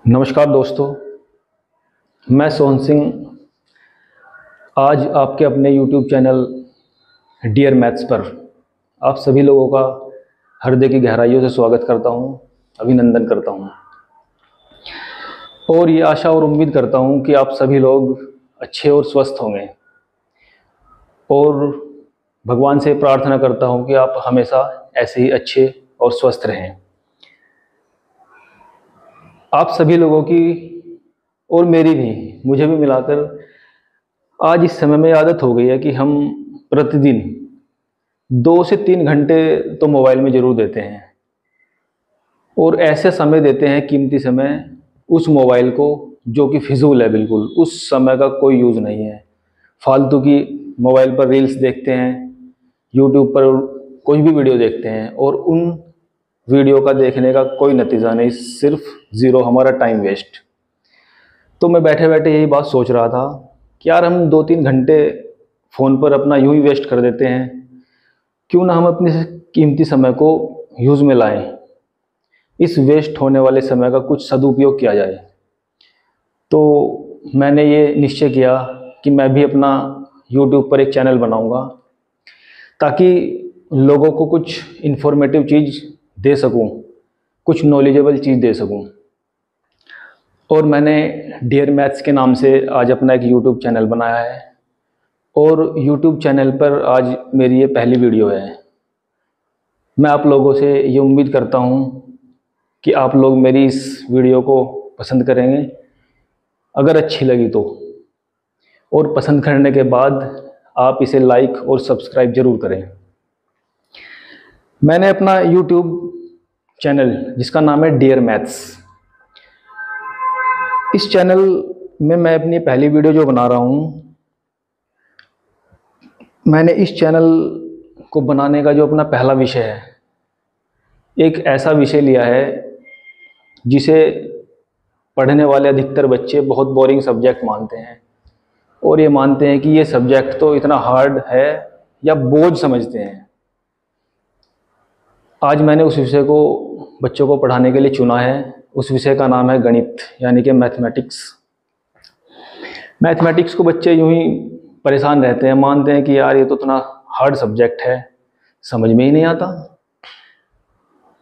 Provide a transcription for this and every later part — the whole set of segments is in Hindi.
नमस्कार दोस्तों, मैं सोहन सिंह आज आपके अपने YouTube चैनल डियर मैथ्स पर आप सभी लोगों का हृदय की गहराइयों से स्वागत करता हूं, अभिनंदन करता हूं और ये आशा और उम्मीद करता हूं कि आप सभी लोग अच्छे और स्वस्थ होंगे और भगवान से प्रार्थना करता हूं कि आप हमेशा ऐसे ही अच्छे और स्वस्थ रहें। आप सभी लोगों की और मेरी भी, मुझे भी मिलाकर आज इस समय में आदत हो गई है कि हम प्रतिदिन 2 से 3 घंटे तो मोबाइल में ज़रूर देते हैं और ऐसे समय देते हैं, कीमती समय, उस मोबाइल को जो कि फिजूल है। बिल्कुल उस समय का कोई यूज़ नहीं है। फालतू की मोबाइल पर रील्स देखते हैं, यूट्यूब पर कोई भी वीडियो देखते हैं और उन वीडियो का देखने का कोई नतीजा नहीं, सिर्फ ज़ीरो, हमारा टाइम वेस्ट। तो मैं बैठे बैठे यही बात सोच रहा था कि यार हम 2-3 घंटे फ़ोन पर अपना यूं ही वेस्ट कर देते हैं, क्यों ना हम अपने कीमती समय को यूज़ में लाएं, इस वेस्ट होने वाले समय का कुछ सदुपयोग किया जाए। तो मैंने ये निश्चय किया कि मैं भी अपना यूट्यूब पर एक चैनल बनाऊंगा ताकि लोगों को कुछ इन्फॉर्मेटिव चीज़ दे सकूं, कुछ नॉलेजेबल चीज़ दे सकूं। और मैंने डियर मैथ्स के नाम से आज अपना एक यूट्यूब चैनल बनाया है और यूट्यूब चैनल पर आज मेरी ये पहली वीडियो है। मैं आप लोगों से ये उम्मीद करता हूँ कि आप लोग मेरी इस वीडियो को पसंद करेंगे, अगर अच्छी लगी तो, और पसंद करने के बाद आप इसे लाइक और सब्सक्राइब ज़रूर करें। मैंने अपना यूट्यूब चैनल जिसका नाम है डियर मैथ्स, इस चैनल में मैं अपनी पहली वीडियो जो बना रहा हूँ, मैंने इस चैनल को बनाने का जो अपना पहला विषय है, एक ऐसा विषय लिया है जिसे पढ़ने वाले अधिकतर बच्चे बहुत बोरिंग सब्जेक्ट मानते हैं और ये मानते हैं कि ये सब्जेक्ट तो इतना हार्ड है या बोझ समझते हैं। आज मैंने उस विषय को बच्चों को पढ़ाने के लिए चुना है। उस विषय का नाम है गणित, यानी कि मैथमेटिक्स। मैथमेटिक्स को बच्चे यूं ही परेशान रहते हैं, मानते हैं कि यार ये तो इतना हार्ड सब्जेक्ट है, समझ में ही नहीं आता।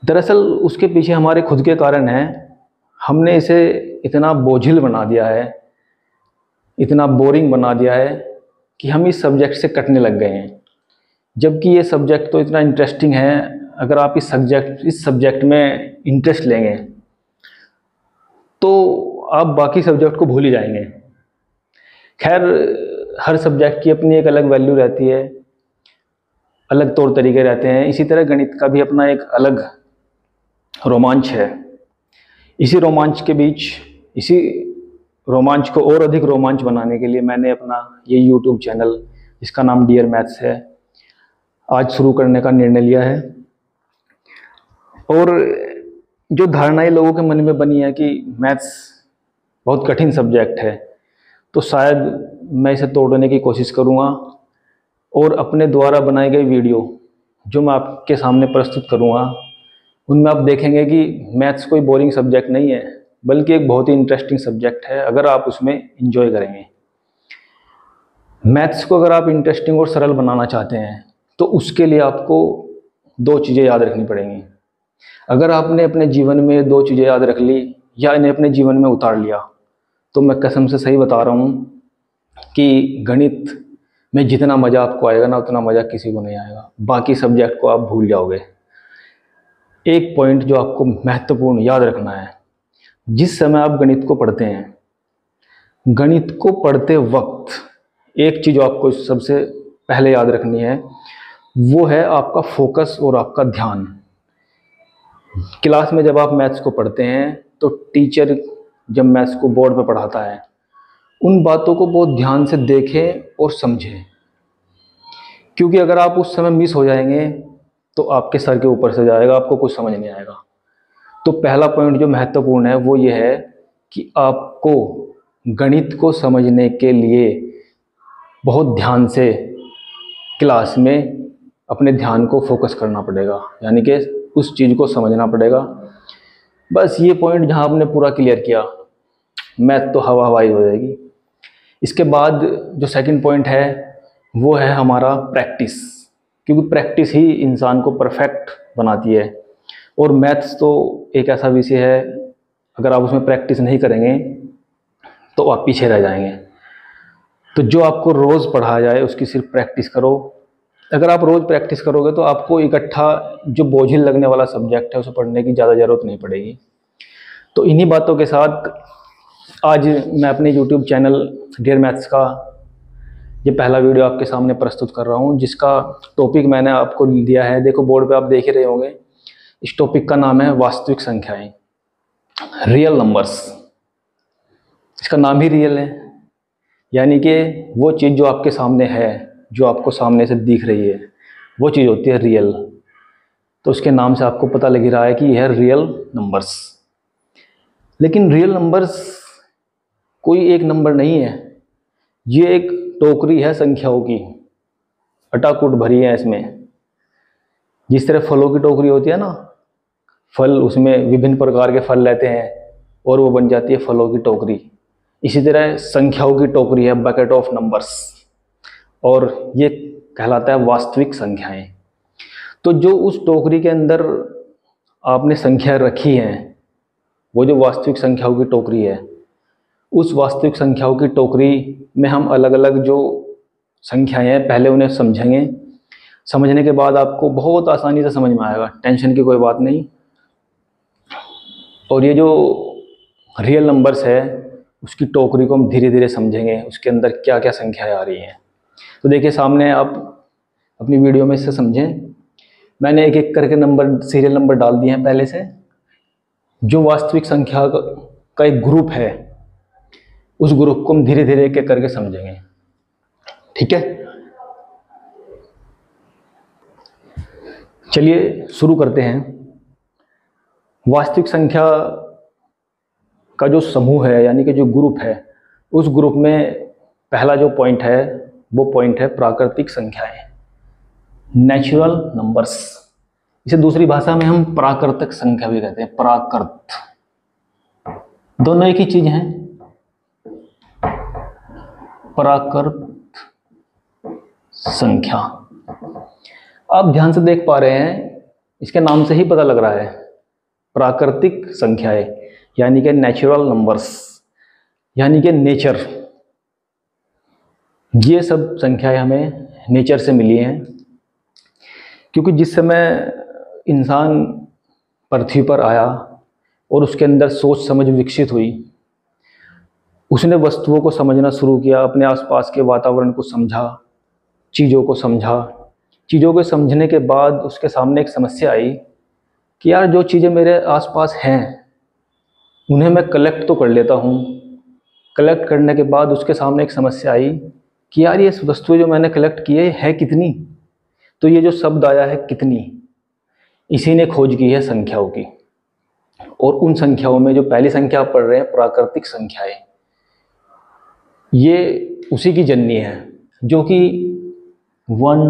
दरअसल उसके पीछे हमारे खुद के कारण हैं। हमने इसे इतना बोझिल बना दिया है, इतना बोरिंग बना दिया है कि हम इस सब्जेक्ट से कटने लग गए हैं, जबकि ये सब्जेक्ट तो इतना इंटरेस्टिंग है। अगर आप इस सब्जेक्ट में इंटरेस्ट लेंगे तो आप बाकी सब्जेक्ट को भूल ही जाएंगे। खैर, हर सब्जेक्ट की अपनी एक अलग वैल्यू रहती है, अलग तौर तरीके रहते हैं। इसी तरह गणित का भी अपना एक अलग रोमांच है। इसी रोमांच को और अधिक रोमांच बनाने के लिए मैंने अपना ये यूट्यूब चैनल जिसका नाम डियर मैथ्स है आज शुरू करने का निर्णय लिया है। और जो धारणाएं लोगों के मन में बनी है कि मैथ्स बहुत कठिन सब्जेक्ट है, तो शायद मैं इसे तोड़ने की कोशिश करूँगा और अपने द्वारा बनाए गए वीडियो जो मैं आपके सामने प्रस्तुत करूँगा, उनमें आप देखेंगे कि मैथ्स कोई बोरिंग सब्जेक्ट नहीं है, बल्कि एक बहुत ही इंटरेस्टिंग सब्जेक्ट है अगर आप उसमें एंजॉय करेंगे। मैथ्स को अगर आप इंटरेस्टिंग और सरल बनाना चाहते हैं तो उसके लिए आपको 2 चीज़ें याद रखनी पड़ेंगी। अगर आपने अपने जीवन में 2 चीज़ें याद रख ली या इन्हें अपने जीवन में उतार लिया, तो मैं कसम से सही बता रहा हूँ कि गणित में जितना मज़ा आपको आएगा ना, उतना मज़ा किसी को नहीं आएगा। बाकी सब्जेक्ट को आप भूल जाओगे। एक पॉइंट जो आपको महत्वपूर्ण याद रखना है, जिस समय आप गणित को पढ़ते हैं, गणित को पढ़ते वक्त एक चीज़ आपको सबसे पहले याद रखनी है, वो है आपका फोकस और आपका ध्यान। क्लास में जब आप मैथ्स को पढ़ते हैं तो टीचर जब मैथ्स को बोर्ड पर पढ़ाता है, उन बातों को बहुत ध्यान से देखें और समझें, क्योंकि अगर आप उस समय मिस हो जाएंगे तो आपके सर के ऊपर से जाएगा, आपको कुछ समझ नहीं आएगा। तो पहला पॉइंट जो महत्वपूर्ण है वो ये है कि आपको गणित को समझने के लिए बहुत ध्यान से क्लास में अपने ध्यान को फोकस करना पड़ेगा, यानी कि उस चीज़ को समझना पड़ेगा। बस ये पॉइंट जहाँ आपने पूरा क्लियर किया, मैथ तो हवा हवाई हो जाएगी। इसके बाद जो सेकंड पॉइंट है वो है हमारा प्रैक्टिस, क्योंकि प्रैक्टिस ही इंसान को परफेक्ट बनाती है। और मैथ्स तो एक ऐसा विषय है, अगर आप उसमें प्रैक्टिस नहीं करेंगे तो आप पीछे रह जाएंगे। तो जो आपको रोज़ पढ़ाया जाए उसकी सिर्फ प्रैक्टिस करो। अगर आप रोज़ प्रैक्टिस करोगे तो आपको इकट्ठा जो बोझिल लगने वाला सब्जेक्ट है उसे पढ़ने की ज़्यादा ज़रूरत नहीं पड़ेगी। तो इन्हीं बातों के साथ आज मैं अपने YouTube चैनल डियर मैथ्स का ये पहला वीडियो आपके सामने प्रस्तुत कर रहा हूँ, जिसका टॉपिक मैंने आपको दिया है, देखो बोर्ड पे आप देख ही रहे होंगे। इस टॉपिक का नाम है वास्तविक संख्याएं, रियल नंबर्स। इसका नाम ही रियल है, यानी कि वो चीज़ जो आपके सामने है, जो आपको सामने से दिख रही है, वो चीज़ होती है रियल। तो उसके नाम से आपको पता लग रहा है कि यह रियल नंबर्स। लेकिन रियल नंबर्स कोई एक नंबर नहीं है, ये एक टोकरी है संख्याओं की, अटाकूट भरी है इसमें। जिस तरह फलों की टोकरी होती है ना, फल उसमें विभिन्न प्रकार के फल रहते हैं और वो बन जाती है फलों की टोकरी। इसी तरह संख्याओं की टोकरी है, बकेट ऑफ नंबर्स, और ये कहलाता है वास्तविक संख्याएं। तो जो उस टोकरी के अंदर आपने संख्या रखी हैं, वो जो वास्तविक संख्याओं की टोकरी है, उस वास्तविक संख्याओं की टोकरी में हम अलग अलग जो संख्याएं हैं पहले उन्हें समझेंगे। समझने के बाद आपको बहुत आसानी से समझ में आएगा, टेंशन की कोई बात नहीं। और ये जो रियल नंबर्स है उसकी टोकरी को हम धीरे धीरे समझेंगे, उसके अंदर क्या क्या संख्याएं आ रही हैं। तो देखिए सामने आप अपनी वीडियो में इससे समझें, मैंने एक एक करके नंबर, सीरियल नंबर डाल दिए हैं पहले से। जो वास्तविक संख्या का एक ग्रुप है, उस ग्रुप को हम धीरे धीरे एक एक करके समझेंगे, ठीक है। चलिए शुरू करते हैं। वास्तविक संख्या का जो समूह है, यानी कि जो ग्रुप है, उस ग्रुप में पहला जो पॉइंट है वो पॉइंट है प्राकृतिक संख्याएं, नेचुरल नंबर्स। इसे दूसरी भाषा में हम प्राकृतिक संख्या भी कहते हैं, प्राकृत। दोनों एक ही चीज हैं, प्राकृत संख्या। आप ध्यान से देख पा रहे हैं, इसके नाम से ही पता लग रहा है, प्राकृतिक संख्याएं यानी कि नेचुरल नंबर्स, यानी कि नेचर। ये सब संख्याएं हमें नेचर से मिली हैं, क्योंकि जिस समय इंसान पृथ्वी पर आया और उसके अंदर सोच समझ विकसित हुई, उसने वस्तुओं को समझना शुरू किया, अपने आसपास के वातावरण को समझा, चीज़ों को समझा। चीज़ों को समझने के बाद उसके सामने एक समस्या आई कि यार जो चीज़ें मेरे आसपास हैं उन्हें मैं कलेक्ट तो कर लेता हूँ। कलेक्ट करने के बाद उसके सामने एक समस्या आई कि यार ये वस्तुएं जो मैंने कलेक्ट की है कितनी। तो ये जो शब्द आया है कितनी, इसी ने खोज की है संख्याओं की। और उन संख्याओं में जो पहली संख्या आप पढ़ रहे हैं, प्राकृतिक संख्याएं, ये उसी की जननी है, जो कि 1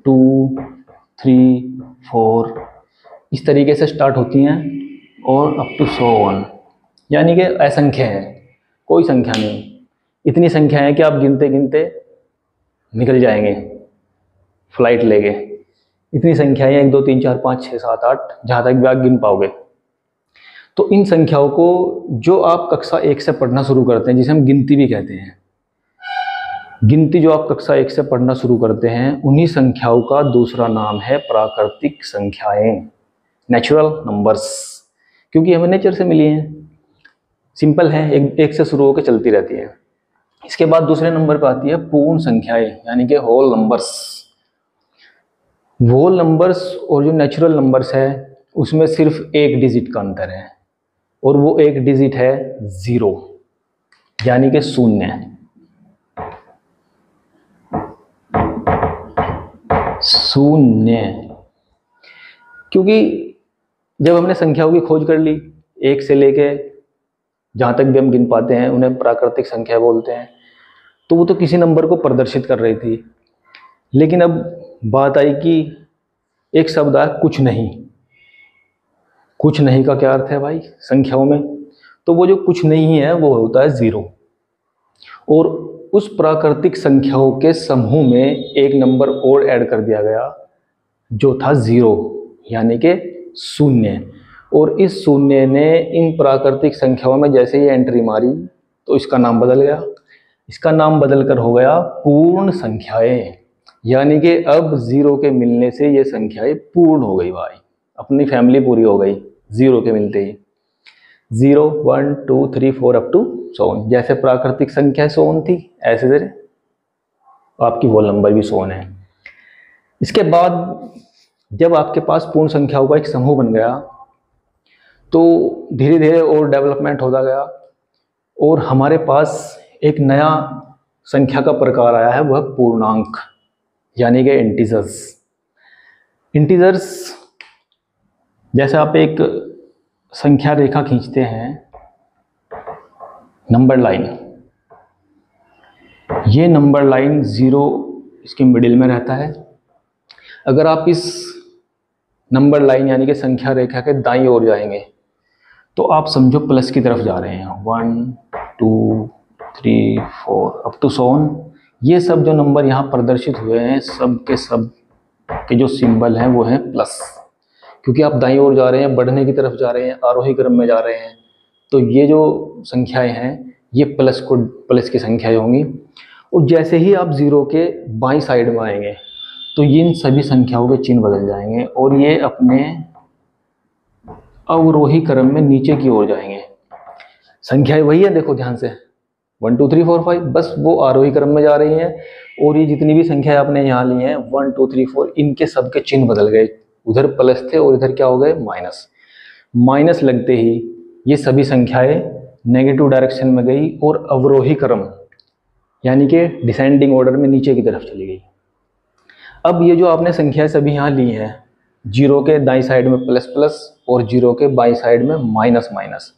2 3 4 इस तरीके से स्टार्ट होती हैं और अप टू 100, यानी कि असंख्य है, कोई संख्या नहीं। इतनी संख्या है कि आप गिनते गिनते निकल जाएंगे फ्लाइट लेके। इतनी संख्याएं 1 2 3 4 5 6 7 8, जहाँ तक भी आप गिन पाओगे। तो इन संख्याओं को जो आप कक्षा 1 से पढ़ना शुरू करते हैं, जिसे हम गिनती भी कहते हैं, गिनती जो आप कक्षा 1 से पढ़ना शुरू करते हैं, उन्हीं संख्याओं का दूसरा नाम है प्राकृतिक संख्याएं, नेचुरल नंबर्स, क्योंकि हमें नेचर से मिली हैं। सिंपल है, एक से शुरू होकर चलती रहती है। इसके बाद दूसरे नंबर पर आती है पूर्ण संख्याएं, यानी कि होल नंबर्स। होल नंबर्स और जो नेचुरल नंबर्स है उसमें सिर्फ एक डिजिट का अंतर है, और वो एक डिजिट है 0, यानी कि शून्य। शून्य, क्योंकि जब हमने संख्याओं की खोज कर ली, 1 से लेके जहाँ तक भी हम गिन पाते हैं उन्हें प्राकृतिक संख्या बोलते हैं, तो वो तो किसी नंबर को प्रदर्शित कर रही थी। लेकिन अब बात आई कि एक शब्द आया कुछ नहीं। कुछ नहीं का क्या अर्थ है भाई संख्याओं में? तो वो जो कुछ नहीं है वो होता है ज़ीरो। और उस प्राकृतिक संख्याओं के समूह में एक नंबर और ऐड कर दिया गया जो था ज़ीरो, यानी कि शून्य। और इस शून्य ने इन प्राकृतिक संख्याओं में जैसे ही एंट्री मारी तो इसका नाम बदल गया। इसका नाम बदलकर हो गया पूर्ण संख्याएं। यानी कि अब ज़ीरो के मिलने से ये संख्याएं पूर्ण हो गई भाई, अपनी फैमिली पूरी हो गई ज़ीरो के मिलते ही। 0 1 2 3 4 अप टू 100। जैसे प्राकृतिक संख्या 100 थी ऐसे से आपकी वो नंबर भी 100 है। इसके बाद जब आपके पास पूर्ण संख्याओं का एक समूह बन गया तो धीरे धीरे और डेवलपमेंट होता गया और हमारे पास एक नया संख्या का प्रकार आया है, वह पूर्णांक यानी कि इंटीजर्स। इंटीजर्स जैसे आप एक संख्या रेखा खींचते हैं, नंबर लाइन, ये नंबर लाइन 0 इसके मिडिल में रहता है। अगर आप इस नंबर लाइन यानी कि संख्या रेखा के दाईं ओर जाएंगे तो आप समझो प्लस की तरफ जा रहे हैं, 1 2 3 4 अप टू 100। ये सब जो नंबर यहाँ प्रदर्शित हुए हैं सब के जो सिंबल हैं वो हैं प्लस, क्योंकि आप दाईं ओर जा रहे हैं, बढ़ने की तरफ जा रहे हैं, आरोही क्रम में जा रहे हैं। तो ये जो संख्याएं हैं ये प्लस की संख्याएं होंगी। और जैसे ही आप 0 के बाईं साइड में आएंगे तो इन सभी संख्याओं के चिन्ह बदल जाएंगे और ये अपने अवरोही क्रम में नीचे की ओर जाएंगे। संख्याएं वही है, देखो ध्यान से, 1 2 3 4 5, बस वो आरोही क्रम में जा रही हैं। और ये जितनी भी संख्याएं आपने यहाँ ली हैं 1 2 3 4, इनके सबके चिन्ह बदल गए। उधर प्लस थे और इधर क्या हो गए, माइनस। माइनस लगते ही ये सभी संख्याएं नेगेटिव डायरेक्शन में गई और अवरोही क्रम यानी कि डिसेंडिंग ऑर्डर में नीचे की तरफ चली गई। अब ये जो आपने संख्याएं सभी यहाँ ली हैं, 0 के दाईं साइड में प्लस प्लस और 0 के बाईं साइड में माइनस माइनस,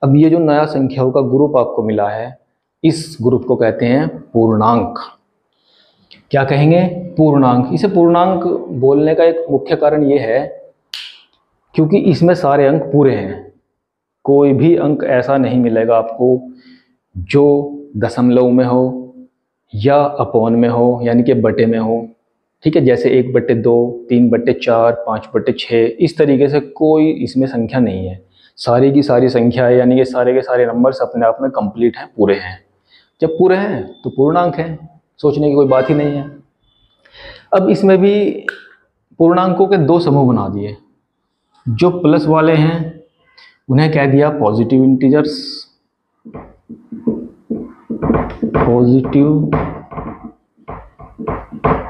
अब ये जो नया संख्याओं का ग्रुप आपको मिला है, इस ग्रुप को कहते हैं पूर्णांक। क्या कहेंगे, पूर्णांक। इसे पूर्णांक बोलने का एक मुख्य कारण ये है क्योंकि इसमें सारे अंक पूरे हैं। कोई भी अंक ऐसा नहीं मिलेगा आपको जो दशमलव में हो या अपॉन में हो यानी कि बटे में हो। ठीक है, जैसे 1/2, 3/4, 5/6, इस तरीके से कोई इसमें संख्या नहीं है। सारी की सारी संख्या है यानी कि सारे के सारे नंबर्स अपने आप में कंप्लीट हैं, पूरे हैं। जब पूरे हैं तो पूर्णांक हैं, सोचने की कोई बात ही नहीं है। अब इसमें भी पूर्णांकों के दो समूह बना दिए। जो प्लस वाले हैं उन्हें कह दिया पॉजिटिव इंटीजर्स, पॉजिटिव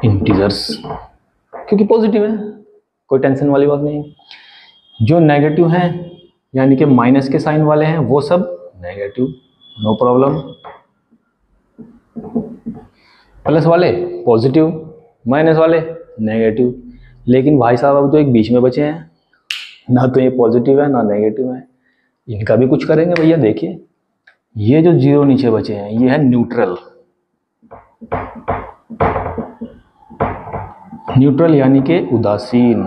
इंटीजर्स क्योंकि पॉजिटिव है, कोई टेंशन वाली बात नहीं। जो नेगेटिव हैं यानी कि माइनस के साइन वाले हैं वो सब नेगेटिव, नो प्रॉब्लम। प्लस वाले पॉजिटिव, माइनस वाले नेगेटिव। लेकिन भाई साहब अब तो एक बीच में बचे हैं, ना तो ये पॉजिटिव है ना नेगेटिव है, इनका भी कुछ करेंगे भैया। देखिए ये जो 0 नीचे बचे हैं ये है न्यूट्रल। न्यूट्रल यानी कि उदासीन।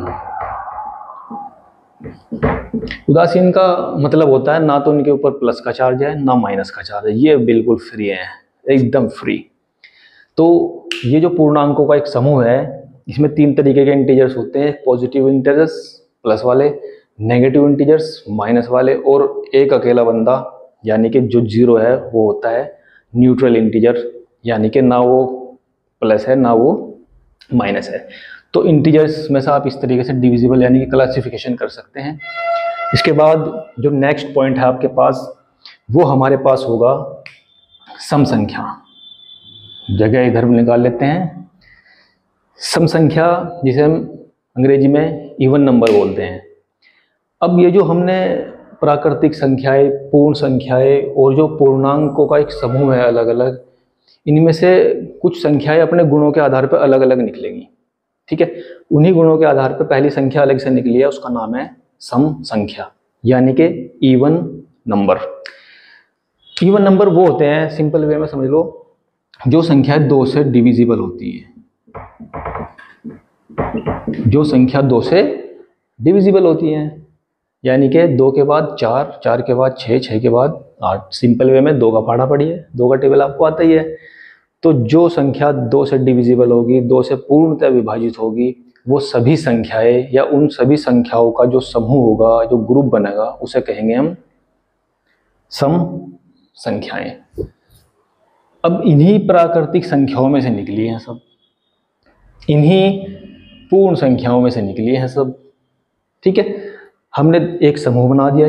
उदासीन का मतलब होता है ना तो उनके ऊपर प्लस का चार्ज है ना माइनस का चार्ज है, ये बिल्कुल फ्री है, एकदम फ्री। तो ये जो पूर्णांकों का एक समूह है इसमें 3 तरीके के इंटीजर्स होते हैं, पॉजिटिव इंटीजर्स प्लस वाले, नेगेटिव इंटीजर्स माइनस वाले, और एक अकेला बंदा यानी कि जो 0 है वो होता है न्यूट्रल इंटीजर, यानी कि ना वो प्लस है ना वो माइनस है। तो इंटीजर्स में से आप इस तरीके से डिविजिबल यानी कि क्लासिफिकेशन कर सकते हैं। इसके बाद जो नेक्स्ट पॉइंट है आपके पास वो हमारे पास होगा सम संख्या। जगह इधर निकाल लेते हैं। सम संख्या जिसे हम अंग्रेजी में इवन नंबर बोलते हैं। अब ये जो हमने प्राकृतिक संख्याएं, पूर्ण संख्याएं और जो पूर्णांकों का एक समूह है अलग अलग, इनमें से कुछ संख्याएं अपने गुणों के आधार पर अलग अलग निकलेंगी। ठीक है, उन्हीं गुणों के आधार पर पहली संख्या अलग से निकली है, उसका नाम है सम संख्या यानी कि इवन नंबर। इवन नंबर वो होते हैं, सिंपल वे में समझ लो, जो संख्या 2 से डिविजिबल होती है। जो संख्या 2 से डिविजिबल होती है यानी कि 2 के बाद 4, 4 के बाद 6, 6 के बाद 8। सिंपल वे में 2 का पहाड़ा पढ़िए, 2 का टेबल आपको आता ही है। तो जो संख्या 2 से डिविजिबल होगी, 2 से पूर्णतः विभाजित होगी, वो सभी संख्याएं या उन सभी संख्याओं का जो समूह होगा, जो ग्रुप बनेगा, उसे कहेंगे हम सम संख्याएं। अब इन्हीं प्राकृतिक संख्याओं में से निकली हैं सब, इन्हीं पूर्ण संख्याओं में से निकली हैं सब। ठीक है, हमने एक समूह बना दिया।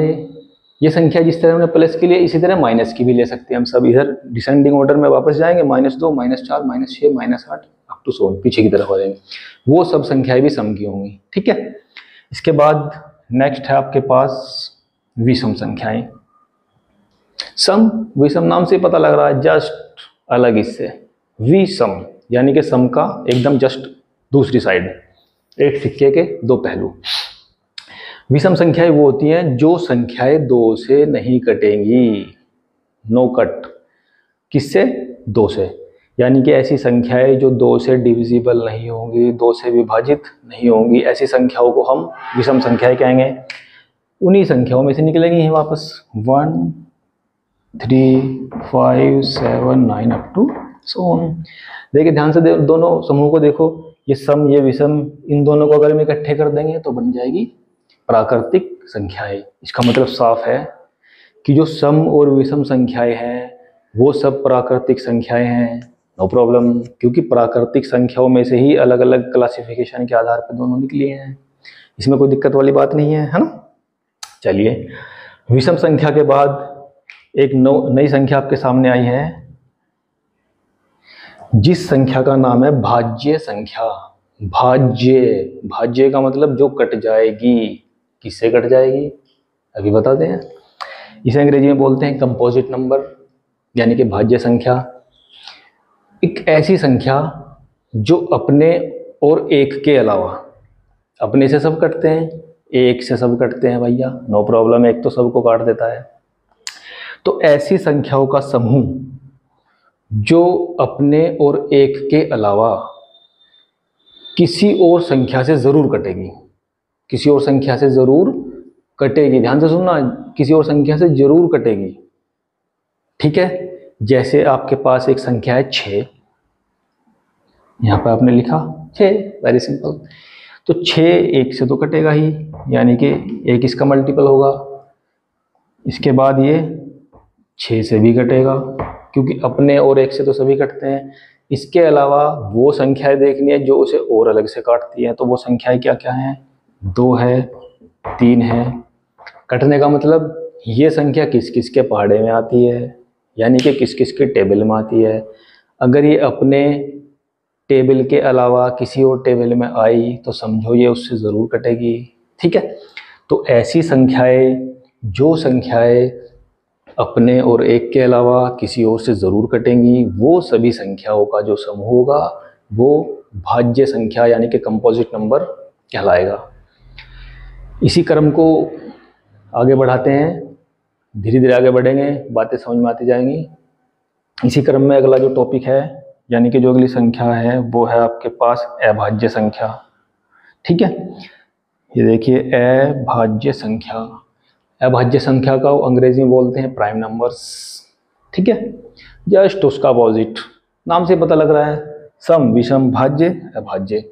ये संख्या जिस तरह हमने प्लस के लिए, इसी तरह माइनस की भी ले सकते हैं हम सब। इधर डिसेंडिंग ऑर्डर में वापस जाएंगे, -2, -4, -6, -8 अप टू 100 पीछे की तरफ हो जाएंगे। वो सब संख्याएं भी सम की होंगी। ठीक है, इसके बाद नेक्स्ट है आपके पास विषम संख्याएं। सम विषम नाम से पता लग रहा है, जस्ट अलग इससे। विषम यानी कि सम का एकदम जस्ट दूसरी साइड, एक सिक्के के 2 पहलू। विषम संख्याएं वो होती हैं जो संख्याएं 2 से नहीं कटेंगी, नो कट। किससे? 2 से। यानी कि ऐसी संख्याएं जो 2 से डिविजिबल नहीं होंगी, 2 से विभाजित नहीं होंगी, ऐसी संख्याओं को हम विषम संख्याएं कहेंगे। उन्हीं संख्याओं में से निकलेंगी ही वापस 1, 3, 5, 7, 9 अप टू 100। देखिए ध्यान से दोनों समूह को देखो, ये सम ये विषम, इन दोनों को अगर हम इकट्ठे कर देंगे तो बन जाएगी प्राकृतिक संख्याएं। इसका मतलब साफ है कि जो सम और विषम संख्याएं हैं वो सब प्राकृतिक संख्याएं हैं। नो प्रॉब्लम, क्योंकि प्राकृतिक संख्याओं में से ही अलग अलग क्लासिफिकेशन के आधार पर दोनों निकली हैं। इसमें कोई दिक्कत वाली बात नहीं है ना। चलिए, विषम संख्या के बाद एक नई संख्या आपके सामने आई है, जिस संख्या का नाम है भाज्य संख्या। भाज्य, भाज्य का मतलब जो कट जाएगी। किससे कट जाएगी अभी बताते हैं। इसे अंग्रेजी में बोलते हैं कंपोजिट नंबर, यानी कि भाज्य संख्या। एक ऐसी संख्या जो अपने और एक के अलावा, अपने से सब कटते हैं, एक से सब कटते हैं भैया, नो प्रॉब्लम, एक तो सबको काट देता है। तो ऐसी संख्याओं का समूह जो अपने और एक के अलावा किसी और संख्या से जरूर कटेगी, किसी और संख्या से जरूर कटेगी। ध्यान से सुनना, किसी और संख्या से जरूर कटेगी। ठीक है, जैसे आपके पास एक संख्या है 6, यहां पर आपने लिखा 6, वेरी सिंपल। तो 6 1 से तो कटेगा ही, यानी कि 1 इसका मल्टीपल होगा। इसके बाद ये 6 से भी कटेगा, क्योंकि अपने और एक से तो सभी कटते हैं। इसके अलावा वो संख्याएं देखनी है जो उसे और अलग से काटती हैं। तो वो संख्याएं क्या क्या हैं? 2 है, 3 है। कटने का मतलब ये संख्या किस किस के पहाड़े में आती है, यानी कि किस किस के टेबल में आती है। अगर ये अपने टेबल के अलावा किसी और टेबल में आई तो समझो ये उससे ज़रूर कटेगी। ठीक है, तो ऐसी संख्याएं, जो संख्याएं अपने और एक के अलावा किसी और से ज़रूर कटेंगी, वो सभी संख्याओं का जो समूह होगा वो भाज्य संख्या यानी कि कंपोजिट नंबर कहलाएगा। इसी क्रम को आगे बढ़ाते हैं, धीरे धीरे आगे बढ़ेंगे, बातें समझ में आती जाएंगी। इसी क्रम में अगला जो टॉपिक है, यानी कि जो अगली संख्या है, वो है आपके पास अभाज्य संख्या। ठीक है, ये देखिए अभाज्य संख्या। अभाज्य संख्या का अंग्रेजी में बोलते हैं प्राइम नंबर्स। ठीक है, जस्ट उसका अपोजिट, नाम से पता लग रहा है, सम विषम भाज्य अभाज्य।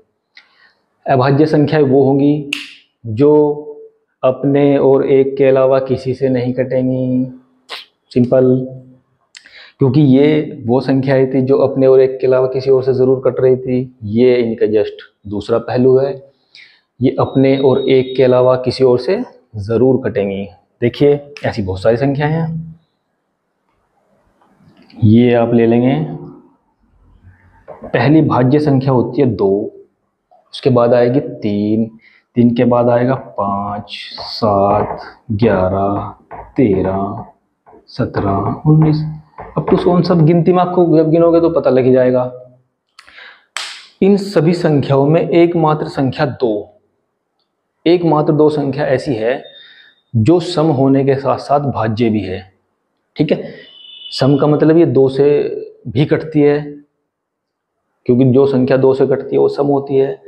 अभाज्य संख्याएं वो होंगी जो अपने और एक के अलावा किसी से नहीं कटेंगी। सिंपल, क्योंकि ये वो संख्याएं थी जो अपने और एक के अलावा किसी और से ज़रूर कट रही थी। ये इनका जस्ट दूसरा पहलू है, ये अपने और एक के अलावा किसी और से ज़रूर कटेंगी। देखिए ऐसी बहुत सारी संख्याएं हैं। ये आप ले लेंगे, पहली भाज्य संख्या होती है 2, उसके बाद आएगी 3, 3 के बाद आएगा 5, 7, 11, 13, 17, 19 अप टू 100। सब गिनती में आपको जब गिनोगे तो पता लग ही जाएगा। इन सभी संख्याओं में एकमात्र संख्या 2, एकमात्र 2 संख्या ऐसी है जो सम होने के साथ साथ भाज्य भी है। ठीक है, सम का मतलब ये 2 से भी कटती है, क्योंकि जो संख्या 2 से कटती है वो सम होती है,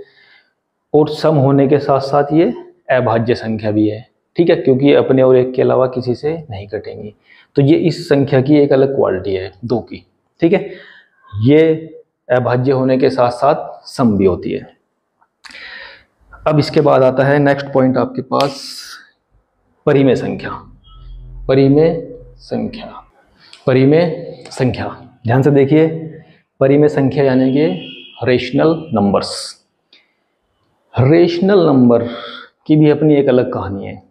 और सम होने के साथ साथ ये अभाज्य संख्या भी है। ठीक है, क्योंकि ये अपने और एक के अलावा किसी से नहीं कटेंगी। तो ये इस संख्या की एक अलग क्वालिटी है 2 की, ठीक है। ये अभाज्य होने के साथ साथ सम भी होती है। अब इसके बाद आता है नेक्स्ट पॉइंट आपके पास, परिमेय संख्या। परिमेय संख्या, परिमेय संख्या, ध्यान से देखिए। परिमेय संख्या यानी कि रेशनल नंबर्स। रेशनल नंबर की भी अपनी एक अलग कहानी है।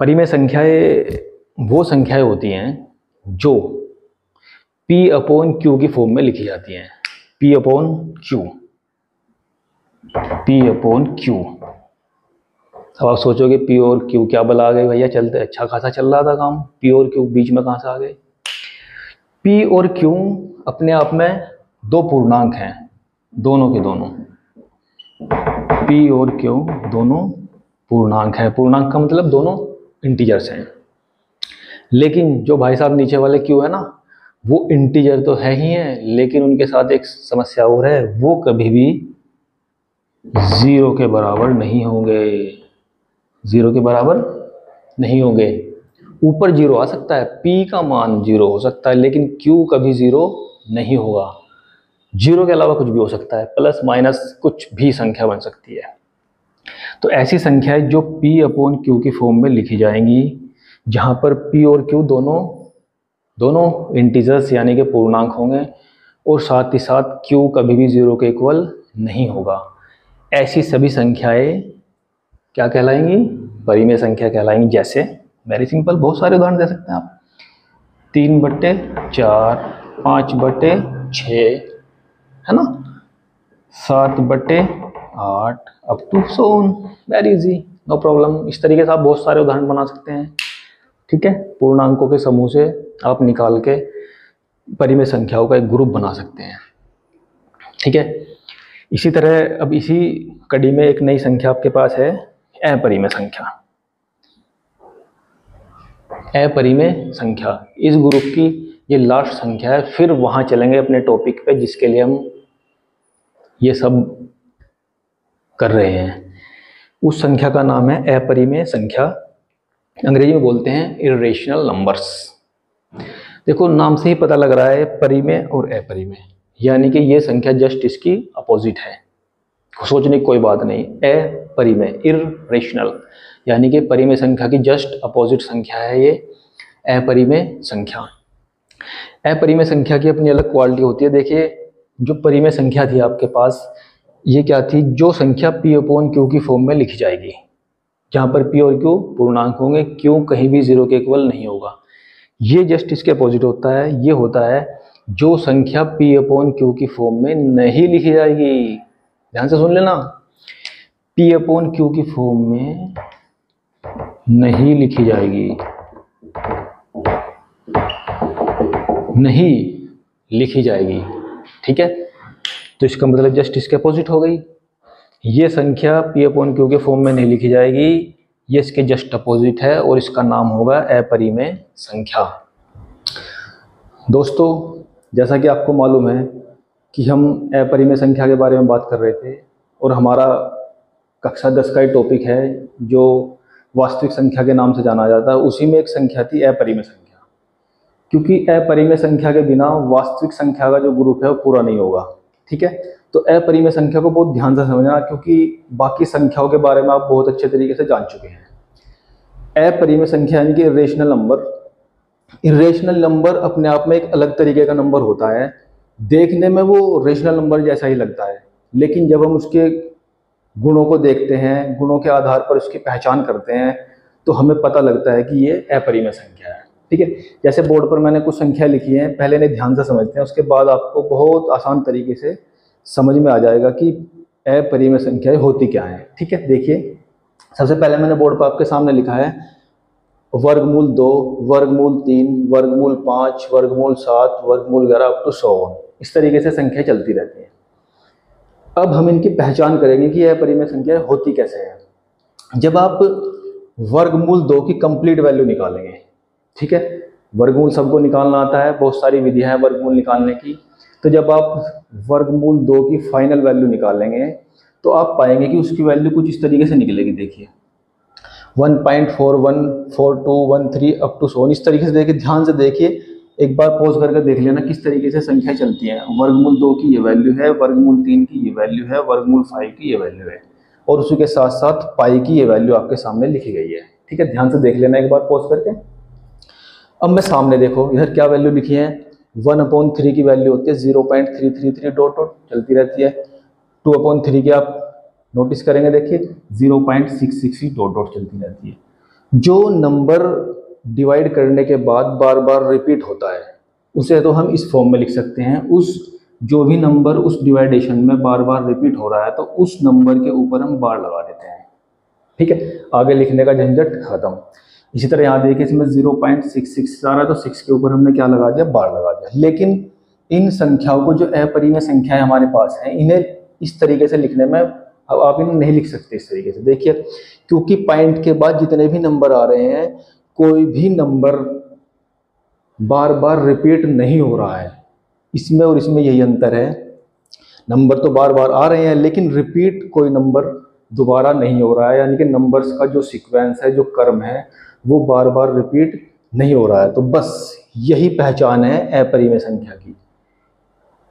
परिमेय संख्याएं वो संख्याएं होती हैं जो P/Q की फॉर्म में लिखी जाती हैं। P/Q, P/Q। अब आप सोचोगे P और Q क्या बला आ गए भैया, चलते अच्छा खासा चल रहा था काम, P और Q बीच में कहाँ से आ गए। P और Q अपने आप में 2 पूर्णांक हैं, दोनों के दोनों। P और Q दोनों पूर्णांक है। पूर्णांक का मतलब दोनों इंटीजर्स हैं। लेकिन जो भाई साहब नीचे वाले Q है ना, वो इंटीजर तो है ही है, लेकिन उनके साथ एक समस्या और है, वो कभी भी 0 के बराबर नहीं होंगे। 0 के बराबर नहीं होंगे। ऊपर 0 आ सकता है, P का मान 0 हो सकता है, लेकिन Q कभी 0 नहीं होगा। 0 के अलावा कुछ भी हो सकता है, प्लस माइनस कुछ भी संख्या बन सकती है। तो ऐसी संख्याएं जो P/Q की फॉर्म में लिखी जाएंगी, जहां पर P और Q दोनों इंटीजर्स यानी कि पूर्णांक होंगे, और साथ ही साथ Q कभी भी 0 के इक्वल नहीं होगा, ऐसी सभी संख्याएं क्या कहलाएंगी, परिमेय संख्या कहलाएंगी। जैसे वेरी सिंपल, बहुत सारे उदाहरण दे सकते हैं आप। 3/4, 5/6, है ना, 7/8, up to so on, very easy, no problem. इस तरीके से आप बहुत सारे उदाहरण बना सकते हैं, ठीक है। पूर्णांकों के समूह से आप निकाल के परिमेय संख्याओं का एक ग्रुप बना सकते हैं, ठीक है। इसी तरह अब इसी कड़ी में एक नई संख्या आपके पास है, अपरिमेय संख्या। अपरिमेय संख्या इस ग्रुप की ये लास्ट संख्या है। फिर वहां चलेंगे अपने टॉपिक पे, जिसके लिए हम ये सब कर रहे हैं। उस संख्या का नाम है अपरिमेय संख्या, अंग्रेजी में बोलते हैं इर्रेशनल नंबर्स। देखो नाम से ही पता लग रहा है, परिमेय और अपरिमेय, यानी कि ये संख्या जस्ट इसकी अपोजिट है। सोचने की कोई बात नहीं। अपरिमेय, इर्रेशनल, यानी कि परिमेय संख्या की जस्ट अपोजिट संख्या है ये अपरिमेय संख्या। अपरिमेय संख्या की अपनी अलग क्वालिटी होती है। देखिए, जो परिमेय संख्या थी आपके पास, ये क्या थी, जो संख्या P/Q की फॉर्म में लिखी जाएगी, जहां पर P और Q पूर्णांक होंगे, Q कहीं भी 0 के इक्वल नहीं होगा। ये जस्ट इसके अपोजिट होता है। ये होता है जो संख्या P/Q की फॉर्म में नहीं लिखी जाएगी। ध्यान से सुन लेना, P/Q की फॉर्म में नहीं लिखी जाएगी, नहीं लिखी जाएगी, ठीक है। तो इसका मतलब जस्ट इसके अपोजिट हो गई। ये संख्या P/Q के फॉर्म में नहीं लिखी जाएगी, ये इसके जस्ट अपोजिट है, और इसका नाम होगा अपरिमेय संख्या। दोस्तों, जैसा कि आपको मालूम है कि हम अपरिमेय संख्या के बारे में बात कर रहे थे, और हमारा कक्षा 10 का ही टॉपिक है जो वास्तविक संख्या के नाम से जाना जाता है। उसी में एक संख्या थी अपरिमेय संख्या, क्योंकि अपरिमेय संख्या के बिना वास्तविक संख्या का जो ग्रुप है वो पूरा नहीं होगा, ठीक है। तो अपरिमेय संख्या को बहुत ध्यान से समझना, क्योंकि बाकी संख्याओं के बारे में आप बहुत अच्छे तरीके से जान चुके हैं। अपरिमेय संख्या यानी कि इर्रेशनल नंबर। इर्रेशनल नंबर अपने आप में एक अलग तरीके का नंबर होता है। देखने में वो रेशनल नंबर जैसा ही लगता है, लेकिन जब हम उसके गुणों को देखते हैं, गुणों के आधार पर उसकी पहचान करते हैं, तो हमें पता लगता है कि ये अपरिमेय संख्या है, ठीक है। जैसे बोर्ड पर मैंने कुछ संख्या लिखी है, पहले इन्हें ध्यान से समझते हैं, उसके बाद आपको बहुत आसान तरीके से समझ में आ जाएगा कि अपरिमेय संख्याएं होती क्या है, ठीक है। देखिए, सबसे पहले मैंने बोर्ड पर आपके सामने लिखा है वर्गमूल 2, वर्गमूल 3, वर्गमूल 5, वर्गमूल 7, वर्गमूल 11 अप टू 100। इस तरीके से संख्या चलती रहती है। अब हम इनकी पहचान करेंगे कि यह परिमेय संख्या होती कैसे है। जब आप वर्गमूल 2 की कंप्लीट वैल्यू निकालेंगे, ठीक है, वर्गमूल सबको निकालना आता है, बहुत सारी विधियां हैं वर्गमूल निकालने की। तो जब आप वर्गमूल 2 की फाइनल वैल्यू निकालेंगे, तो आप पाएंगे कि उसकी वैल्यू कुछ इस तरीके से निकलेगी। देखिए, 1.414213 अप टू 100। इस तरीके से देखिए, ध्यान से देखिए, एक बार पॉज करके देख लेना किस तरीके से संख्या चलती है। वर्गमूल 2 की ये वैल्यू है, वर्गमूल 3 की ये वैल्यू है, वर्गमूल 5 की ये वैल्यू है, और उसी के साथ साथ पाई की ये वैल्यू आपके सामने लिखी गई है। ठीक है, ध्यान से देख लेना एक बार पॉज करके। अब मैं सामने देखो इधर क्या वैल्यू लिखी है, 1/3 की वैल्यू होती है 0.333 डॉट डॉट चलती रहती है। 2/3 की आप नोटिस करेंगे, देखिए 0.666 डॉट डॉट चलती रहती है। जो नंबर डिवाइड करने के बाद बार बार रिपीट होता है उसे तो हम इस फॉर्म में लिख सकते हैं। उस जो भी नंबर उस डिवाइडेशन में बार बार रिपीट हो रहा है तो उस नंबर के ऊपर हम बार लगा देते हैं। ठीक है, आगे लिखने का झंझट खत्म। इसी तरह यहाँ देखिए, इसमें 0.66 आ रहा है तो 6 के ऊपर हमने क्या लगा दिया, बार लगा दिया। लेकिन इन संख्याओं को, जो अपरिमेय संख्याएं हमारे पास हैं, इन्हें इस तरीके से लिखने में अब आप इन्हें नहीं लिख सकते इस तरीके से। देखिए, क्योंकि पॉइंट के बाद जितने भी नंबर आ रहे हैं, कोई भी नंबर बार बार रिपीट नहीं हो रहा है। इसमें और इसमें यही अंतर है, नंबर तो बार बार आ रहे हैं लेकिन रिपीट कोई नंबर दोबारा नहीं हो रहा है, यानी कि नंबर्स का जो सीक्वेंस है, जो क्रम है, वो बार बार रिपीट नहीं हो रहा है। तो बस यही पहचान है अपरिमेय संख्या की।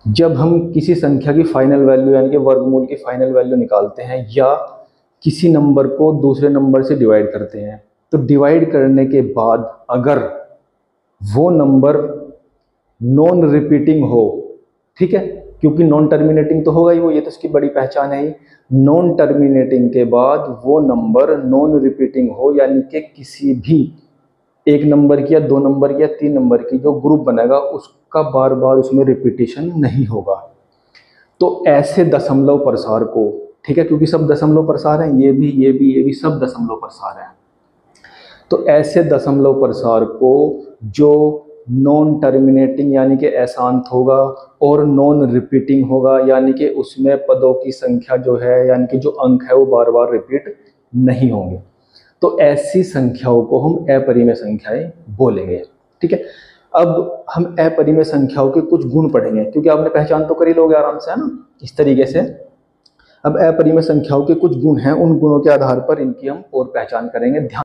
जब हम किसी संख्या की फाइनल वैल्यू यानी कि वर्गमूल की फाइनल वैल्यू निकालते हैं या किसी नंबर को दूसरे नंबर से डिवाइड करते हैं, तो डिवाइड करने के बाद अगर वो नंबर नॉन रिपीटिंग हो, ठीक है, क्योंकि नॉन टर्मिनेटिंग तो होगा ही वो, ये तो उसकी बड़ी पहचान है ही। नॉन टर्मिनेटिंग के बाद वो नंबर नॉन रिपीटिंग हो, यानी कि किसी भी एक नंबर की या 2 नंबर की या 3 नंबर की जो ग्रुप बनेगा उसका बार बार उसमें रिपीटिशन नहीं होगा। तो ऐसे दशमलव प्रसार को, ठीक है, क्योंकि सब दशमलव प्रसार हैं, ये भी सब दशमलव प्रसार हैं, तो ऐसे दशमलव प्रसार को जो नॉन टर्मिनेटिंग यानी कि अशांत होगा और नॉन रिपीटिंग होगा, यानी कि उसमें पदों की संख्या जो है, यानी कि जो अंक है वो बार बार रिपीट नहीं होंगे, तो ऐसी संख्याओं को हम अपरिमेय संख्याएं बोलेंगे। ठीक है, अब हम अपरिमेय संख्याओं के कुछ गुण पढ़ेंगे, क्योंकि आपने पहचान तो कर ही लोगे आराम से, है ना, इस तरीके से। अब अपरिमेय संख्याओं के कुछ गुण हैं, उन गुणों के आधार पर इनकी हम और पहचान करेंगे। ध्यान